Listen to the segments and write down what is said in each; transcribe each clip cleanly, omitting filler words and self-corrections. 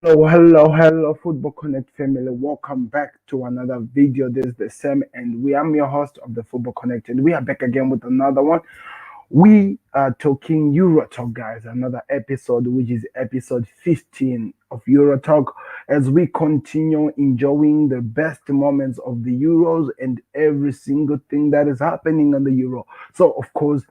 Hello, Football Connect family. Welcome back to another video. This is the Sam, and I'm your host of the Football Connect, and we are back again with another one. We are talking Euro Talk, guys. Another episode, which is episode 15 of Euro Talk, as we continue enjoying the best moments of the Euros and every single thing that is happening on the Euro. So, of course,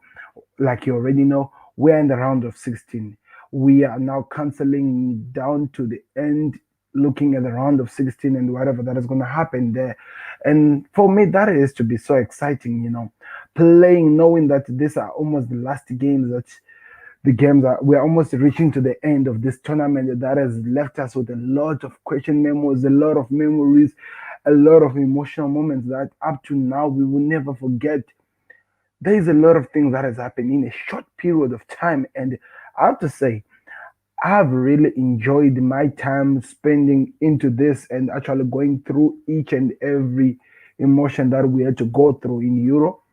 like you already know, we're in the round of 16. We are now canceling down to the end, looking at the round of 16 and whatever that is going to happen there. And for me, that is to be so exciting, playing, knowing that these are almost the last games that the games are, we're almost reaching to the end of this tournament that has left us with a lot of question memos, a lot of memories, a lot of emotional moments that up to now we will never forget. There is a lot of things that has happened in a short period of time, and I have to say I've really enjoyed my time spending into this and actually going through each and every emotion that we had to go through in Euro.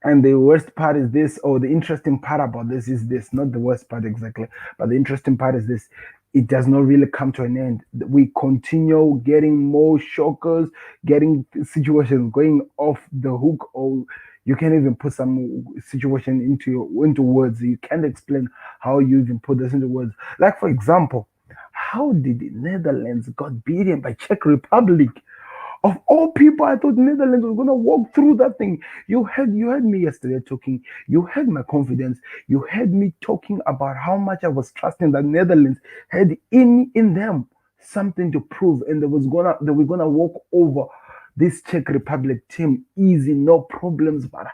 And the worst part is this, or the interesting part about this is this, not the worst part exactly, but the interesting part is this. It does not really come to an end. We continue getting more shockers, getting situations going off the hook, or you can't even put some situation into words. You can't explain how you even put this into words. Like for example, how did the Netherlands got beaten by Czech Republic? Of all people, I thought Netherlands was gonna walk through that thing. You heard me yesterday talking. You heard my confidence. You heard me talking about how much I was trusting that Netherlands had in them something to prove, and they were gonna walk over this Czech Republic team easy, no problems. But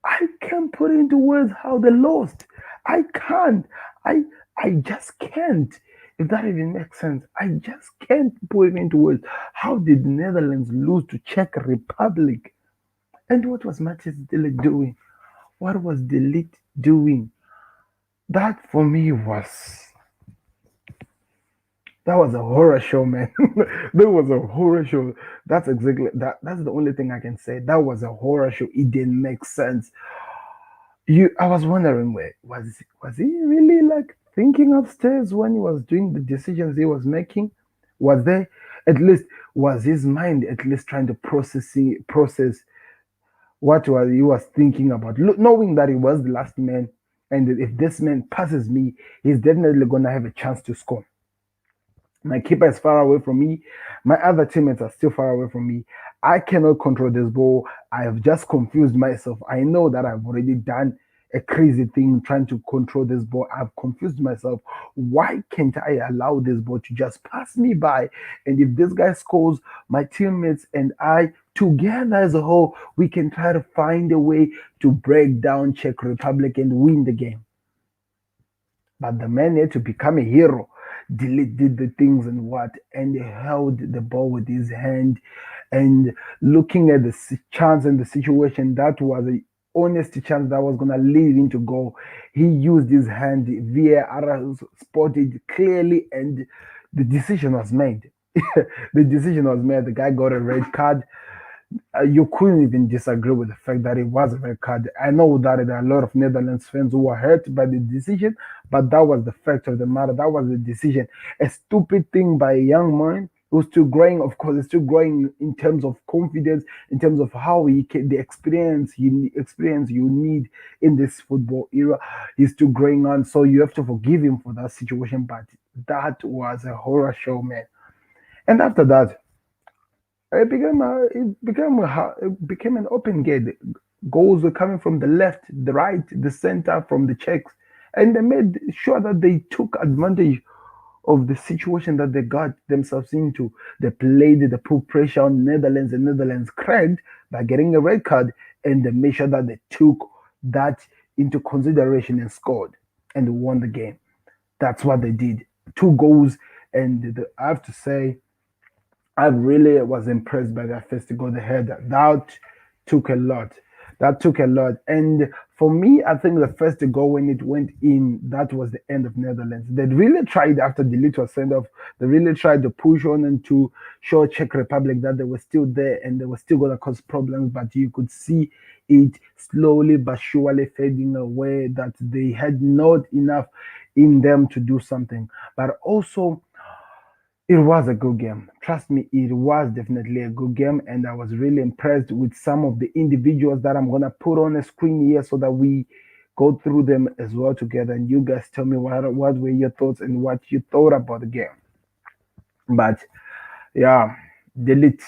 I can't put into words how they lost. I can't. I I just can't. If that even makes sense, I just can't put it into words. How did Netherlands lose to Czech Republic? And what was Matthias Delete doing? What was Delete doing? That for me was that was a horror show, man. That was a horror show. That's exactly that. That's the only thing I can say. That was a horror show. It didn't make sense. I was wondering, where was he really like thinking upstairs when he was doing the decisions he was making? Was there at least was his mind at least trying to process what was he was thinking about, knowing that he was the last man, and if this man passes me, he's definitely gonna have a chance to score. My keeper is far away from me. My other teammates are still far away from me. I cannot control this ball. I have just confused myself. I know that I've already done a crazy thing trying to control this ball. I've confused myself. Why can't I allow this ball to just pass me by? And if this guy scores, my teammates and I, together as a whole, we can try to find a way to break down Czech Republic and win the game. But the man had to become a hero. Delete did the things and what, and he held the ball with his hand, and looking at the chance and the situation, that was a honest chance that was gonna lead into goal. He used his hand. VAR spotted clearly, and the decision was made. The decision was made. The guy got a red card. You couldn't even disagree with the fact that it was a red card. I know that there are a lot of Netherlands fans who were hurt by the decision, but that was the fact of the matter. That was the decision. A stupid thing by a young man who's still growing. Of course, he's still growing in terms of confidence, in terms of how he can, the experience you need in this football era. He's still growing on, so you have to forgive him for that situation. But that was a horror show, man. And after that, it became an open gate. Goals were coming from the left, the right, the center, from the Czechs, and they made sure that they took advantage of the situation that they got themselves into. They played, they put pressure on Netherlands, and Netherlands cracked by getting a red card, and they made sure that they took that into consideration and scored and won the game. That's what they did. Two goals, and I have to say I really was impressed by that first goal they had. That took a lot. That took a lot. And for me, I think the first goal when it went in, that was the end of Netherlands. They really tried after the little send off. They really tried to push on and to show Czech Republic that they were still there and they were still going to cause problems. But you could see it slowly but surely fading away. That they had not enough in them to do something. but also it was a good game. Trust me, it was definitely a good game, and I was really impressed with some of the individuals that I'm gonna put on the screen here so that we go through them as well together. And you guys tell me what were your thoughts and what you thought about the game. But yeah, delete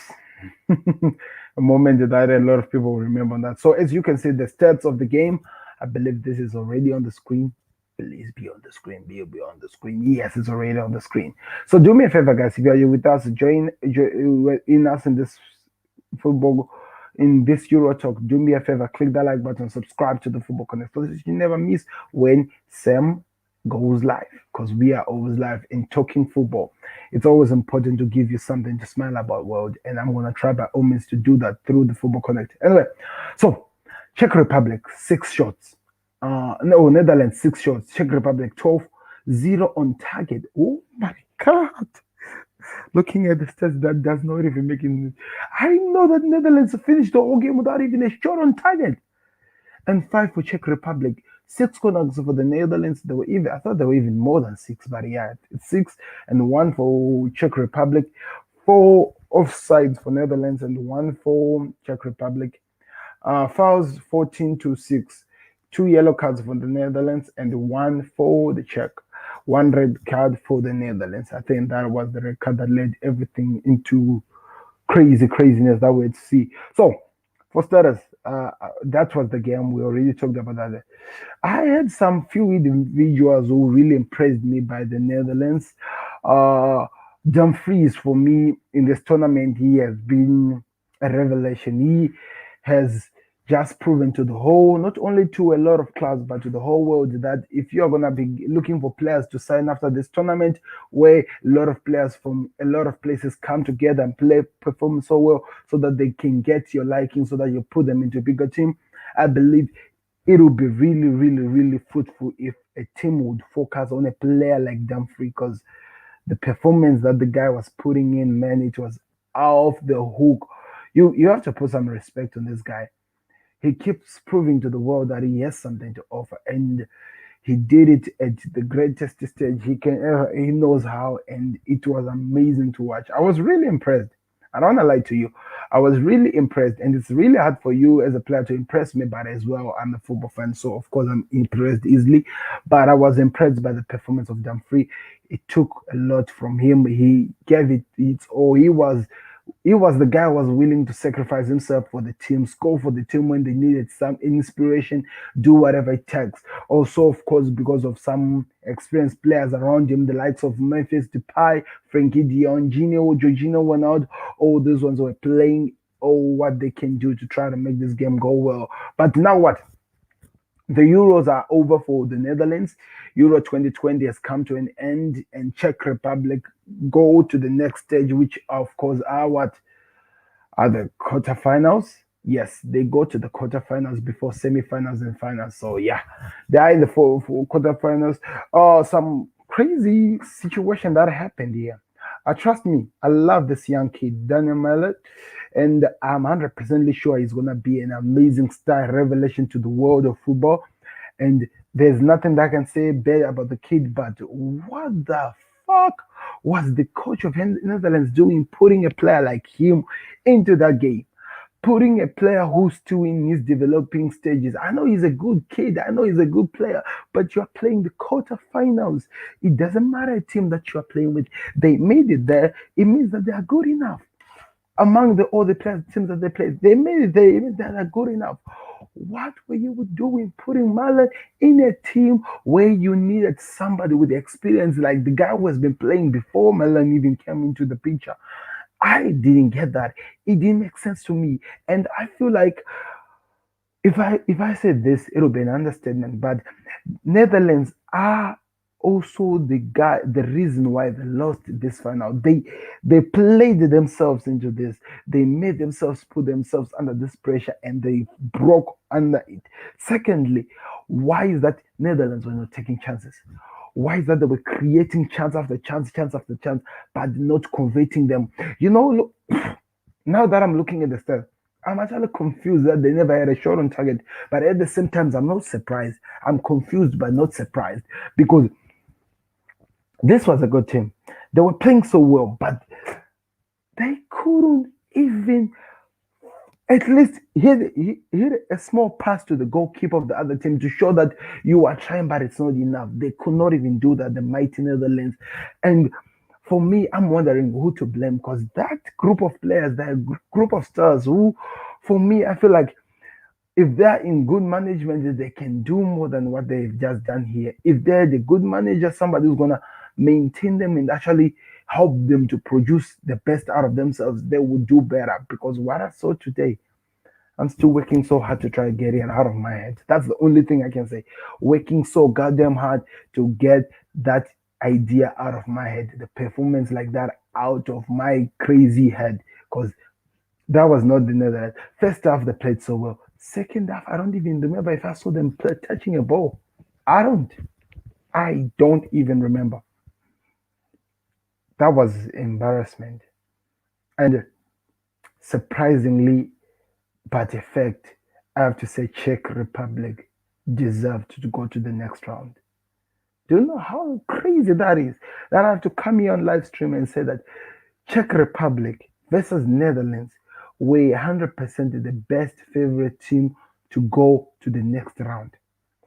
a moment that a lot of people will remember that. So as you can see, the stats of the game, I believe this is already on the screen. Please be on the screen. Be on the screen. Yes, it's already on the screen. So do me a favor, guys. If you are here with us, join in us in this football in this Euro talk. Do me a favor, click that like button, subscribe to the Football Connect so that you never miss when Sam goes live, because we are always live in talking football. It's always important to give you something to smile about, world, and I'm gonna try by all means to do that through the Football Connect. Anyway, so Czech Republic 6 shots, no, Netherlands 6 shots, Czech Republic 12, 0 on target. Oh my god! Looking at the stats, that does not even make it. I know that Netherlands finished the whole game without even a shot on target, and 5 for Czech Republic. 6 corners for the Netherlands. They were even, I thought they were even more than six, but yeah, it's six, and one for Czech Republic. 4 offsides for Netherlands and one for Czech Republic. Fouls 14-6. 2 yellow cards for the Netherlands and one for the Czech. One red card for the Netherlands. I think that was the red card that led everything into craziness that we'd see. So, for starters, that was the game. We already talked about that. I had some few individuals who really impressed me by the Netherlands. Uh, Dumfries, for me, in this tournament, he has been a revelation. He has just proven to the whole, not only to a lot of clubs, but to the whole world that if you're going to be looking for players to sign after this tournament, where a lot of players from a lot of places come together and perform so well so that they can get your liking, so that you put them into a bigger team, I believe it would be really fruitful if a team would focus on a player like Dumfries, because the performance that the guy was putting in, man, it was off the hook. You have to put some respect on this guy. He keeps proving to the world that he has something to offer, and he did it at the greatest stage he can ever. He knows how, and it was amazing to watch. I was really impressed. I don't want to lie to you. I was really impressed, and it's really hard for you as a player to impress me. But as well, I'm a football fan, so of course I'm impressed easily. But I was impressed by the performance of Dumfries. It took a lot from him. He gave it its all. He was the guy who was willing to sacrifice himself for the team, score for the team when they needed some inspiration, do whatever it takes. Also, of course, because of some experienced players around him, the likes of Memphis Depay, Frankie De Jong, Jorginho Ronaldo, all those ones were playing what they can do to try to make this game go well. But now what? The Euros are over for the Netherlands. Euro 2020 has come to an end, and Czech Republic go to the next stage, which of course are what are the quarterfinals. Yes, they go to the quarterfinals before semifinals and finals. So yeah, they are in the four quarterfinals. Oh, some crazy situation that happened here. Trust me, I love this young kid, Daniel Mallet, and I'm 100% sure he's gonna be an amazing star revelation to the world of football. And there's nothing that I can say bad about the kid, but what the fuck was the coach of Netherlands doing, putting a player like him into that game? Putting a player who's still in his developing stages. I know he's a good kid. I know he's a good player, but you're playing the quarterfinals. It doesn't matter a team that you're playing with. They made it there. It means that they are good enough. Among all the teams that they played, they made it there. It means that they're good enough. What were you doing putting Marlon in a team where you needed somebody with experience like the guy who has been playing before Marlon even came into the picture? I didn't get that. It didn't make sense to me. And I feel like if I said this, it'll be an understatement. But Netherlands are also the reason why they lost this final. They played themselves into this. They made themselves put themselves under this pressure, and they broke under it. Secondly, why is that Netherlands were not taking chances? Why is that they were creating chance after chance after chance, but not converting them? Look, now that I'm looking at the stats, I'm actually confused that they never had a shot on target. But at the same time, I'm not surprised. I'm confused but not surprised, because This was a good team. They were playing so well, but they couldn't even at least hit a small pass to the goalkeeper of the other team to show that you are trying, but it's not enough. They could not even do that, the mighty Netherlands. And for me, I'm wondering who to blame because that group of players, that group of stars, who, for me, I feel like if they're in good management, they can do more than what they've just done here. If they're the good manager, somebody who's gonna maintain them and actually help them to produce the best out of themselves, they will do better. Because what I saw today, I'm still working so hard to try to get it out of my head. That's the only thing I can say. Working so goddamn hard to get that idea out of my head, the performance like that out of my crazy head. Because that was not the Netherlands. First half, they played so well. Second half, I don't even remember if I saw them touching a ball. I don't. I don't even remember. That was embarrassment. And surprisingly, but effect, I have to say Czech Republic deserved to go to the next round. Do you know how crazy that is? That I have to come here on live stream and say that Czech Republic versus Netherlands were 100% the best favorite team to go to the next round.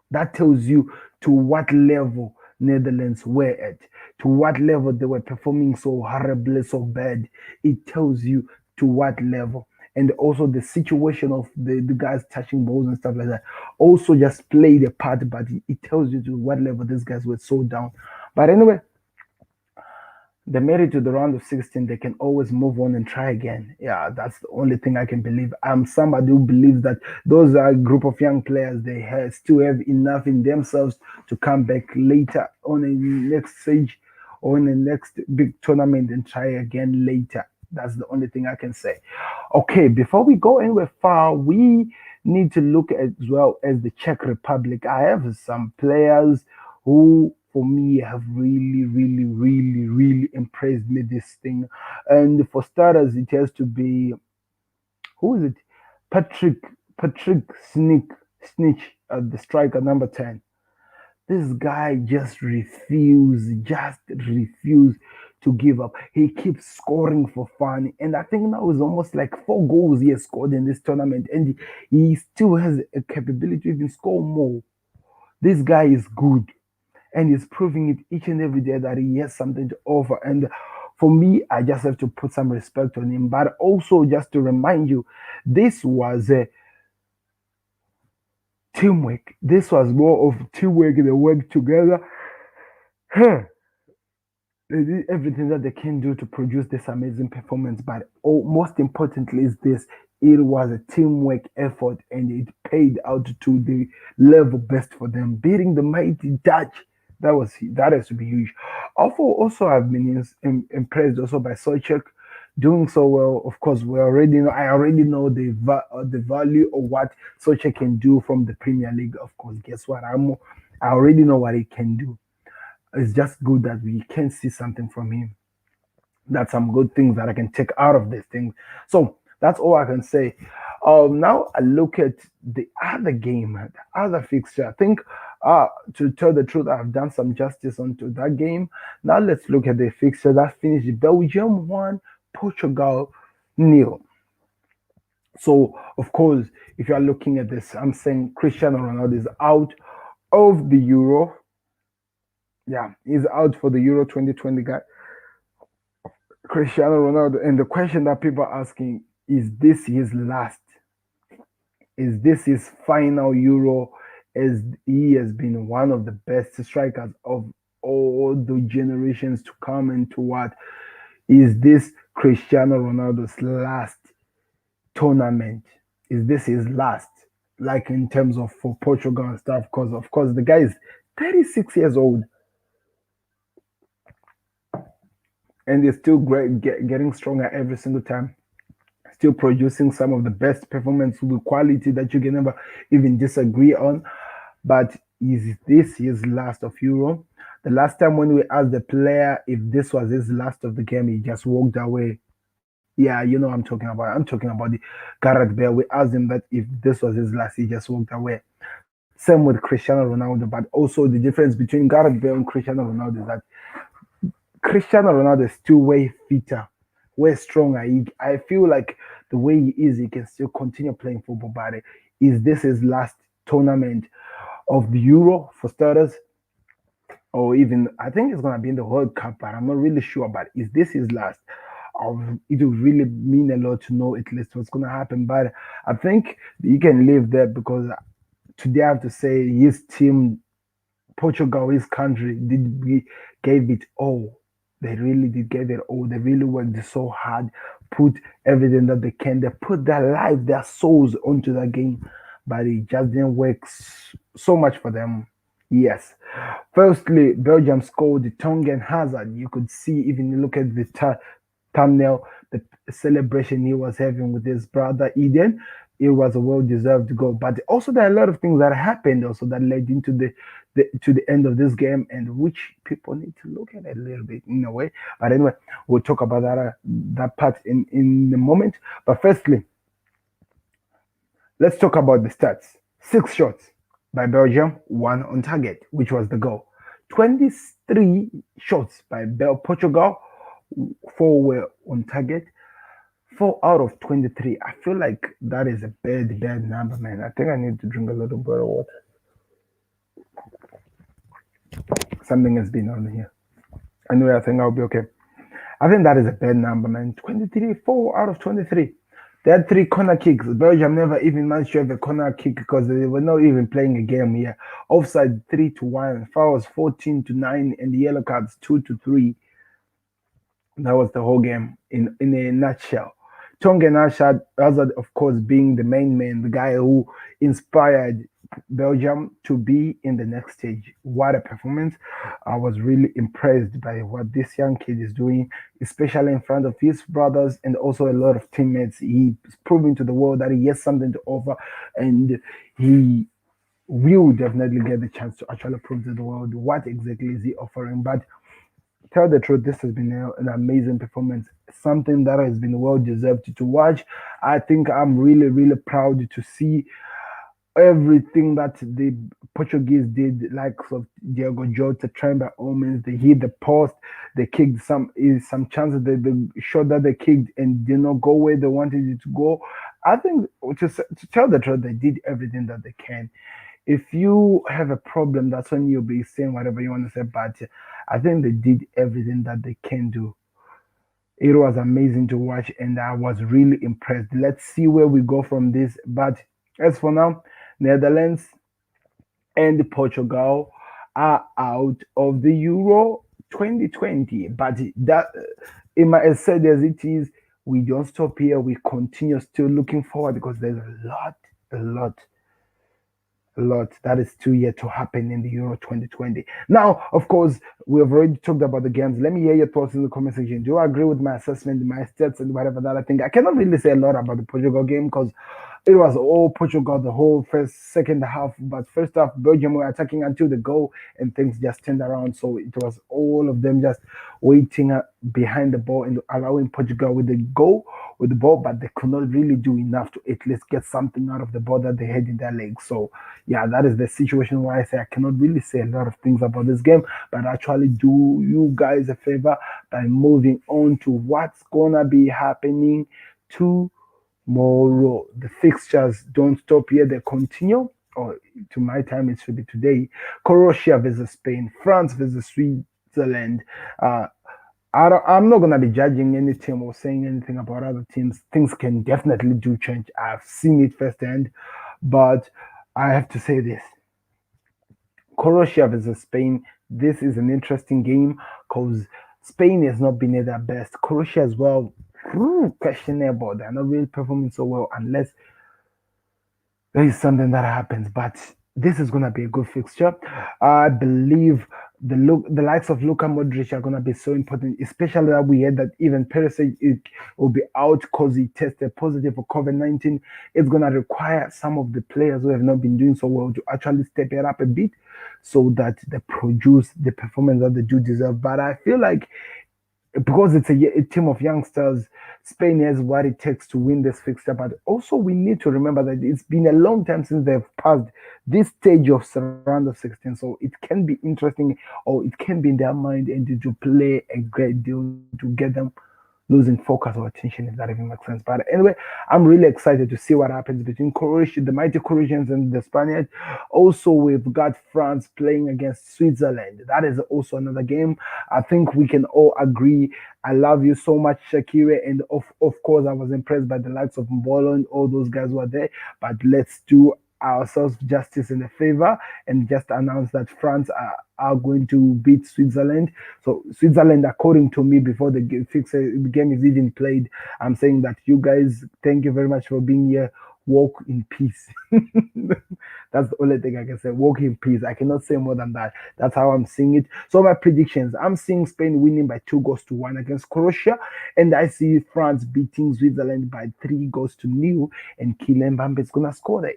That tells you to what level Netherlands were at, to what level they were performing so horribly, so bad. It tells you to what level. And also the situation of the guys touching balls and stuff like that also just played a part, but it tells you to what level these guys were so down. But anyway, they made it to the round of 16. They can always move on and try again. Yeah, that's the only thing I can believe. I'm somebody who believes that those are a group of young players. They still have enough in themselves to come back later on in the next stage or in the next big tournament and try again later. That's the only thing I can say. Okay, before we go anywhere far, we need to look as well as the Czech Republic. I have some players who, for me, have really impressed me this thing. And for starters, it has to be who is it? Patrick Patrick Snitch, the striker number 10. This guy just refused to give up. He keeps scoring for fun. And I think now it's almost like 4 goals he has scored in this tournament. And he still has a capability to even score more. This guy is good. And he's proving it each and every day that he has something to offer. And for me, I just have to put some respect on him. But also, just to remind you, this was a teamwork. This was more of teamwork. They worked together. Huh. They did everything that they can do to produce this amazing performance. But most importantly, is this: it was a teamwork effort, and it paid out to the level best for them, beating the mighty Dutch. That has to be huge. Also, I've been impressed also by Sochek doing so well. Of course, we already know. I already know the value of what Sochek can do from the Premier League. Of course, guess what? I already know what he can do. It's just good that we can see something from him. That's some good things that I can take out of this thing. So that's all I can say. Now I look at the other game, the other fixture. I think, to tell the truth, I've done some justice onto that game. Now let's look at the fixture that finished. Belgium 1, Portugal nil. So of course, if you are looking at this, I'm saying Cristiano Ronaldo is out of the Euro. Yeah, he's out for the Euro 2020 guy. Cristiano Ronaldo. And the question that people are asking is this his last? Is this his final Euro? As he has been one of the best strikers of all the generations to come into what? Is this Cristiano Ronaldo's last tournament? Is this his last? Like in terms of for Portugal and stuff, because of course the guy is 36 years old and he's still great, getting stronger every single time. Still producing some of the best performance with quality that you can never even disagree on. But is this his last of Euro? The last time when we asked the player if this was his last of the game, he just walked away. Yeah, you know what I'm talking about. I'm talking about the Gareth Bale. We asked him that if this was his last, he just walked away. Same with Cristiano Ronaldo, but also the difference between Gareth Bale and Cristiano Ronaldo is that Cristiano Ronaldo is still way fitter, way stronger. I feel like the way he is, he can still continue playing football. But is this his last tournament of the Euro for starters? Or even I think it's gonna be in the World Cup, but I'm not really sure. But is this his last? It would really mean a lot to know at least what's gonna happen. But I think you can live there because today I have to say his team, Portugal, his country, did we gave it all. They really did give it all. They really worked so hard, put everything that they can. They put their life, their souls onto the game, but it just didn't work so much for them. Yes. Firstly, Belgium scored the Tongan Hazard. You could see, even you look at the thumbnail, the celebration he was having with his brother Eden. It was a well-deserved goal. But also there are a lot of things that happened also that led into the end of this game, and which people need to look at a little bit in a way. But anyway, we'll talk about that part in a moment. But firstly, let's talk about the stats. 6 shots by Belgium, one on target, which was the goal. 23 shots by Portugal, four were on target. 4 out of 23. I feel like that is a bad number, man. I think I need to drink a little bit of water. Something has been on here. Anyway, I think I'll be okay. I think that is a bad number, man. 23, 4 out of 23. They had 3 corner kicks. Belgium never even managed to have a corner kick because they were not even playing a game here. Offside 3-1, fouls 14-9, and the yellow cards 2-3. That was the whole game in a nutshell. Tongan Hazard, of course, being the main man, the guy who inspired Belgium to be in the next stage. What a performance. I was really impressed by what this young kid is doing, especially in front of his brothers and also a lot of teammates. He's proving to the world that he has something to offer, and he will definitely get the chance to actually prove to the world what exactly is he offering. But tell the truth, this has been an amazing performance, something that has been well deserved to watch. I think I'm really proud to see everything that the Portuguese did, like of Diego Jota, trying by all means. They hit the post, they kicked some chances, the shot that they kicked and did not go where they wanted it to go. I think to tell the truth, they did everything that they can. If you have a problem, that's when you'll be saying whatever you want to say. But I think they did everything that they can do. It was amazing to watch, and I was really impressed. Let's see where we go from this. But as for now, Netherlands and Portugal are out of the Euro 2020. But that, as said as it is, we don't stop here. We continue still looking forward because there's a lot that is still yet to happen in the Euro 2020. Now, of course, we have already talked about the games. Let me hear your thoughts in the comment section. Do you agree with my assessment, my stats, and whatever that I think? I cannot really say a lot about the Portugal game because it was all Portugal the whole second half. But first half, Belgium were attacking until the goal, and things just turned around. So it was all of them just waiting behind the ball and allowing Portugal with the ball, but they could not really do enough to at least get something out of the ball that they had in their legs. So yeah, that is the situation where I say I cannot really say a lot of things about this game, but actually do you guys a favor by moving on to what's gonna be happening tomorrow. The fixtures don't stop here, they continue. Or to my time, it should be today. Croatia versus Spain, France versus Switzerland. I'm not gonna be judging any team or saying anything about other teams. Things can definitely do change. I've seen it firsthand, but I have to say this: Croatia versus Spain. This is an interesting game because Spain has not been at their best. Croatia as well, questionable. They're not really performing so well unless there is something that happens. But this is gonna be a good fixture. I believe the likes of Luka Modric are gonna be so important, especially that we heard that even Perisic will be out because he tested positive for COVID-19. It's gonna require some of the players who have not been doing so well to actually step it up a bit, so that they produce the performance that they do deserve. But I feel like because it's a team of youngsters. Spain has what it takes to win this fixture, but also we need to remember that it's been a long time since they've passed this stage of round of 16. So it can be interesting, or it can be in their mind, and to play a great deal to get them losing focus or attention, if that even makes sense. But anyway, I'm really excited to see what happens between Croatia, the mighty Croatians, and the Spaniards. Also, we've got France playing against Switzerland. That is also another game. I think we can all agree. I love you so much, Shakira, and of course, I was impressed by the likes of Mbolo and all those guys who are there. But let's do ourselves justice and a favor and just announce that France are going to beat Switzerland. So Switzerland, according to me, before the game is even played, I'm saying that you guys, thank you very much for being here. Walk in peace. That's the only thing I can say. Walk in peace. I cannot say more than that. That's how I'm seeing it. So my predictions, I'm seeing Spain winning by 2-1 against Croatia, and I see France beating Switzerland by 3-0, and Kylian Mbappe is gonna score there.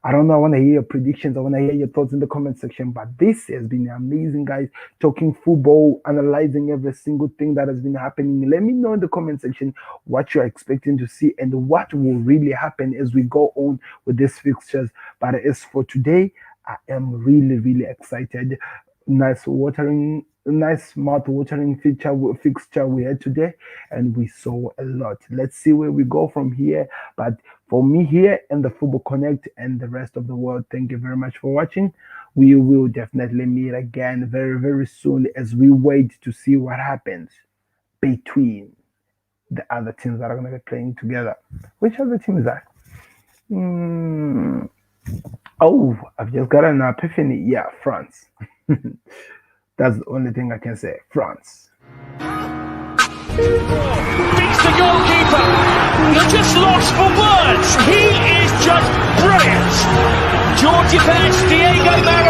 I don't know. I want to hear your predictions. I want to hear your thoughts in the comment section. But this has been amazing, guys. Talking football, analyzing every single thing that has been happening. Let me know in the comment section what you're expecting to see and what will really happen as we go on with these fixtures. But as for today, I am really, really excited. Nice mouth-watering fixture we had today, and we saw a lot. Let's see where we go from here. But for me here and the Football Connect and the rest of the world, thank you very much for watching. We will definitely meet again very, very soon as we wait to see what happens between the other teams that are going to be playing together. Which other team is that? Oh, I've just got an epiphany. Yeah, France. That's the only thing I can say. France. Beats the goalkeeper. You're just lost for words. He is just brilliant. Georgie Best, Diego Maradona.